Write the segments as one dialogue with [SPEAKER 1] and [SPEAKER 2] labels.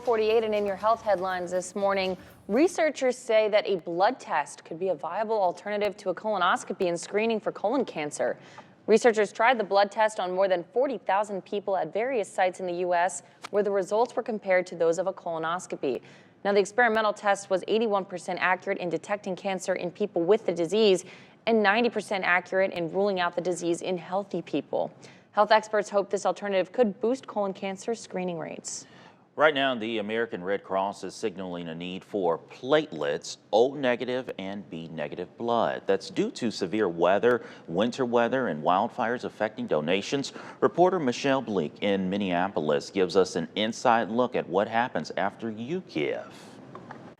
[SPEAKER 1] 48 and in your health headlines this morning, researchers say that a blood test could be a viable alternative to a colonoscopy in screening for colon cancer. Researchers tried the blood test on more than 40,000 people at various sites in the U.S. where the results were compared to those of a colonoscopy. Now, the experimental test was 81% accurate in detecting cancer in people with the disease and 90% accurate in ruling out the disease in healthy people. Health experts hope this alternative could boost colon cancer screening rates.
[SPEAKER 2] Right now, the American Red Cross is signaling a need for platelets, O negative and B negative blood. That's due to severe weather, winter weather, and wildfires affecting donations. Reporter Michelle Bleak in Minneapolis gives us an inside look at what happens after you give.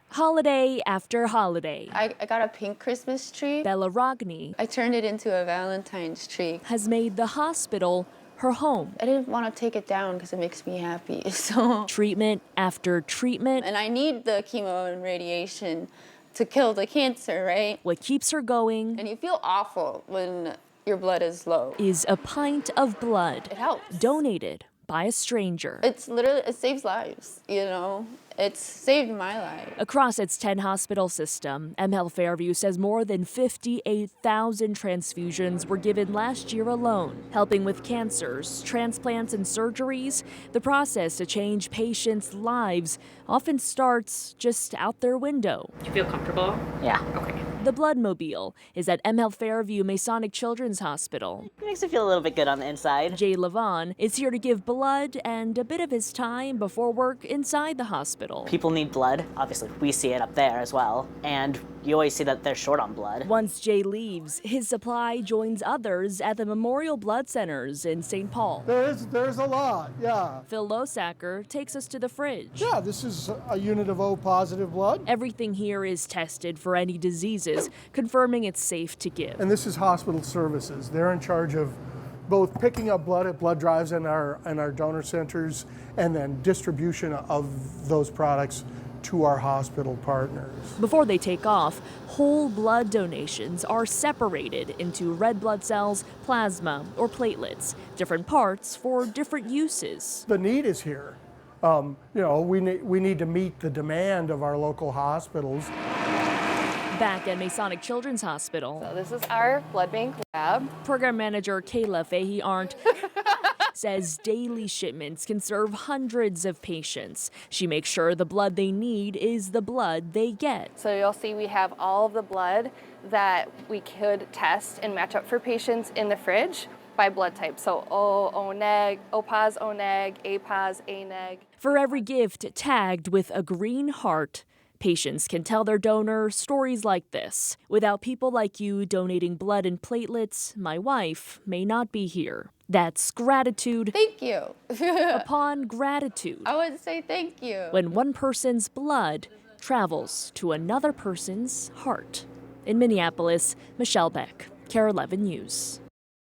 [SPEAKER 3] Holiday after holiday.
[SPEAKER 4] I got a pink Christmas tree.
[SPEAKER 3] Bella Rogni
[SPEAKER 4] I turned it into a Valentine's tree.
[SPEAKER 3] has made the hospital her home.
[SPEAKER 4] I didn't want to take it down because it makes me happy. So
[SPEAKER 3] Treatment after treatment.
[SPEAKER 4] and I need the chemo and radiation to kill the cancer, right?
[SPEAKER 3] What keeps her going
[SPEAKER 4] And you feel awful when your blood is low.
[SPEAKER 3] is a pint of blood
[SPEAKER 4] It helps.
[SPEAKER 3] donated by a stranger.
[SPEAKER 4] It's literally, it saves lives, you know? It's saved my life.
[SPEAKER 3] Across its 10 hospital system, mHealth Fairview says more than 58,000 transfusions were given last year alone, helping with cancers, transplants, and surgeries. The process to change patients' lives often starts just out their window.
[SPEAKER 5] Do you feel comfortable?
[SPEAKER 6] Yeah,
[SPEAKER 5] Okay.
[SPEAKER 3] The Bloodmobile is at mHealth Fairview Masonic Children's Hospital.
[SPEAKER 6] it makes me feel a little bit good on the inside.
[SPEAKER 3] Jay Levon is here to give blood and a bit of his time before work inside the hospital.
[SPEAKER 6] People need blood. Obviously, we see it up there as well. And you always see that they're short on blood.
[SPEAKER 3] Once Jay leaves, his supply joins others at the Memorial Blood Centers in St. Paul.
[SPEAKER 7] There's a lot, yeah.
[SPEAKER 3] Phil Losacker takes us to the fridge.
[SPEAKER 7] Yeah, this is a unit of O positive blood.
[SPEAKER 3] Everything here is tested for any diseases, confirming it's safe to give.
[SPEAKER 7] And this is hospital services. They're in charge of both picking up blood at blood drives in our donor centers and then distribution of those products to our hospital partners.
[SPEAKER 3] Before they take off, whole blood donations are separated into red blood cells, plasma, or platelets, different parts for different uses.
[SPEAKER 7] The need is here. We need to meet the demand of our local hospitals.
[SPEAKER 3] Back at Masonic Children's Hospital,
[SPEAKER 8] So this is our blood bank lab.
[SPEAKER 3] program manager Kayla Fahey-Arndt says daily shipments can serve hundreds of patients. She makes sure the blood they need is the blood they get.
[SPEAKER 8] So you'll see we have all of the blood that we could test and match up for patients in the fridge by blood type. So O neg, O pos, O neg, A pos, A neg.
[SPEAKER 3] For every gift tagged with a green heart, patients can tell their donor stories like this. Without people like you donating blood and platelets, my wife may not be here. That's gratitude
[SPEAKER 4] Thank you.
[SPEAKER 3] upon gratitude
[SPEAKER 4] I would say thank you.
[SPEAKER 3] when one person's blood travels to another person's heart. In Minneapolis, Michelle Beck, KARE 11 News.